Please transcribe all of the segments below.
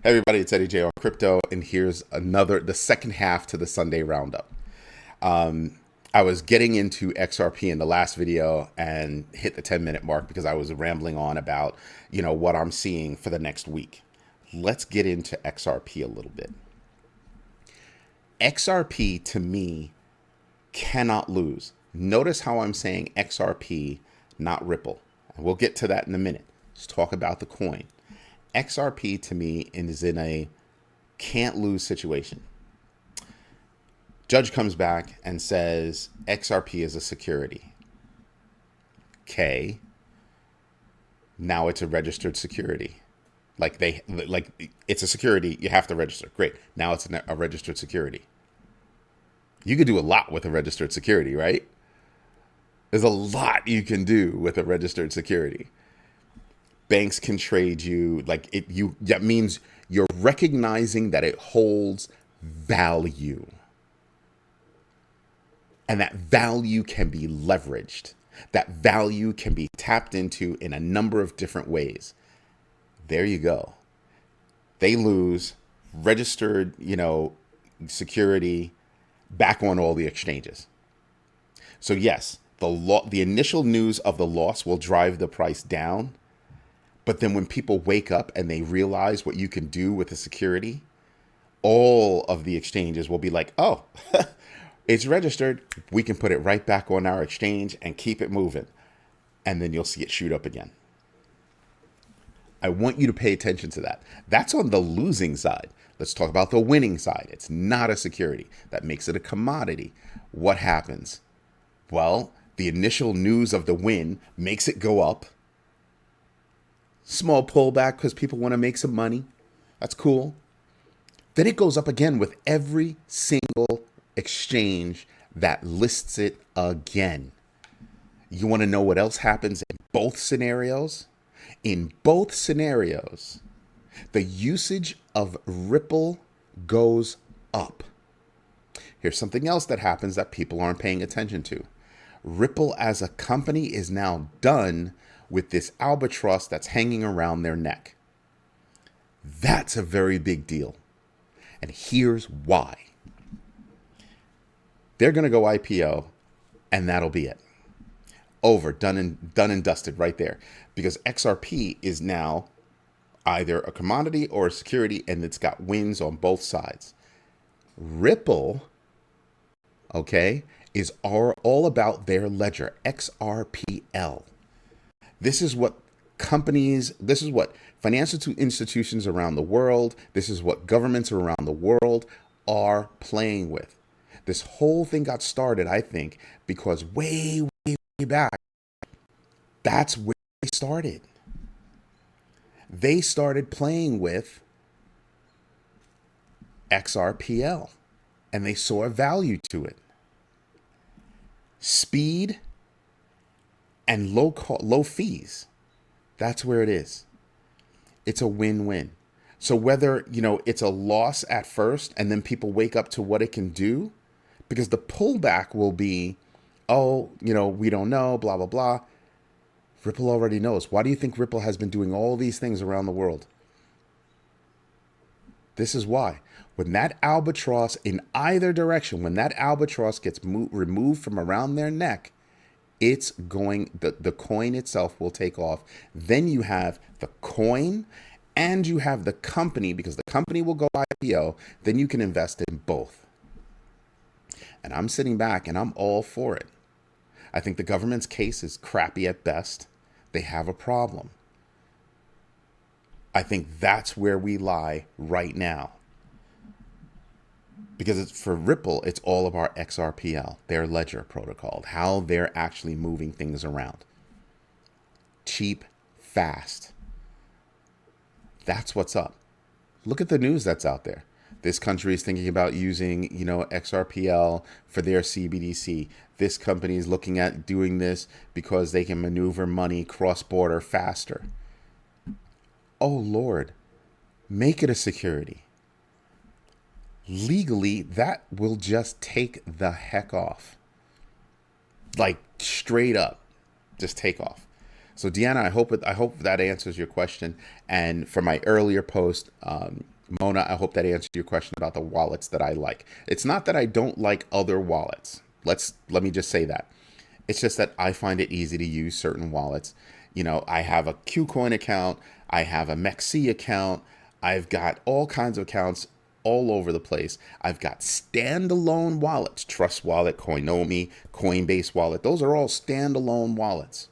Hey everybody, it's Eddie J on Crypto, and here's the second half to the Sunday Roundup. I was getting into XRP in the last video and hit the 10-minute mark because I was rambling on about, what I'm seeing for the next week. Let's get into XRP a little bit. XRP to me cannot lose. Notice how I'm saying XRP, not Ripple. We'll get to that in a minute. Let's talk about the coin. XRP to me is in a can't lose situation. Judge comes back and says XRP is a security. Okay. Now it's a registered security. Like it's a security, you have to register. Great. Now it's a registered security. You could do a lot with a registered security, right? There's a lot you can do with a registered security. Banks can trade you that means you're recognizing that it holds value, and that value can be leveraged. That value can be tapped into in a number of different ways. There you go. They lose registered, security back on all the exchanges. So yes, the initial news of the loss will drive the price down. But then when people wake up and they realize what you can do with the security, all of the exchanges will be like, oh, it's registered. We can put it right back on our exchange and keep it moving. And then you'll see it shoot up again. I want you to pay attention to that. That's on the losing side. Let's talk about the winning side. It's not a security. That makes it a commodity. What happens? Well, the initial news of the win makes it go up. Small pullback because people want to make some money. That's cool. Then it goes up again with every single exchange that lists it again. You want to know what else happens in both scenarios? In both scenarios, the usage of Ripple goes up. Here's something else that happens that people aren't paying attention to. Ripple as a company is now done with this albatross that's hanging around their neck. That's a very big deal. And here's why. They're going to go IPO, and that'll be it. Over, done and dusted right there. Because XRP is now either a commodity or a security, and it's got wins on both sides. Ripple, okay, is all about their ledger, XRPL. This is what financial institutions around the world, this is what governments around the world are playing with. This whole thing got started, I think, because way back, that's where they started. They started playing with XRPL, and they saw a value to it. Speed and low fees. That's where it is. It's a win-win. So whether, it's a loss at first and then people wake up to what it can do, because the pullback will be, we don't know, blah, blah, blah. Ripple already knows. Why do you think Ripple has been doing all these things around the world? This is why. When that albatross in either direction, when that albatross gets removed from around their neck, the coin itself will take off. Then you have the coin and you have the company, because the company will go IPO. Then you can invest in both. And I'm sitting back and I'm all for it. I think the government's case is crappy at best. They have a problem. I think that's where we lie right now. Because for Ripple, it's all about XRPL, their ledger protocol, how they're actually moving things around. Cheap, fast. That's what's up. Look at the news that's out there. This country is thinking about using, XRPL for their CBDC. This company is looking at doing this because they can maneuver money cross-border faster. Oh, Lord, make it a security. Legally, that will just take the heck off. Like straight up, just take off. So Deanna, I hope that answers your question. And for my earlier post, Mona, I hope that answered your question about the wallets that I like. It's not that I don't like other wallets. Let me just say that. It's just that I find it easy to use certain wallets. You know, I have a Qcoin account, I have a Mexi account, I've got all kinds of accounts all over the place. I've got standalone wallets, Trust Wallet, Coinomi, Coinbase Wallet. Those are all standalone wallets.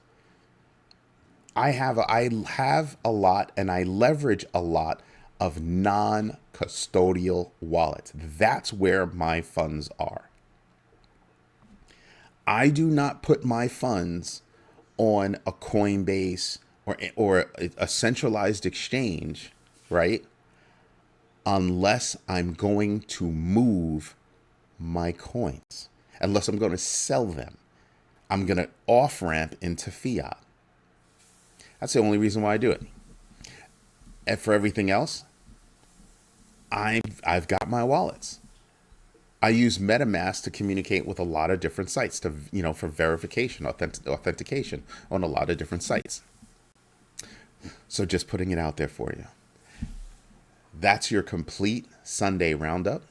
I have a lot and I leverage a lot of non-custodial wallets. That's where my funds are. I do not put my funds on a Coinbase or a centralized exchange, right? Unless I'm going to move my coins, unless I'm going to sell them. I'm going to off ramp into fiat. That's the only reason why I do it. And for everything else, I've got my wallets. I use MetaMask to communicate with a lot of different sites to, for verification, authentication on a lot of different sites. So just putting it out there for you. That's your complete Sunday roundup.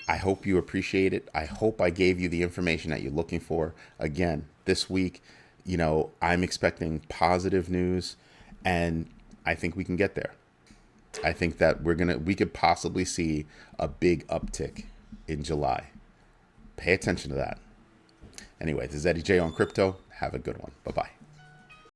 I hope you appreciate it. I hope I gave you the information that you're looking for. Again, this week, I'm expecting positive news, and I think we can get there. I think that we could possibly see a big uptick in July. Pay attention to that. Anyway, this is Eddie J on crypto. Have a good one. Bye-bye.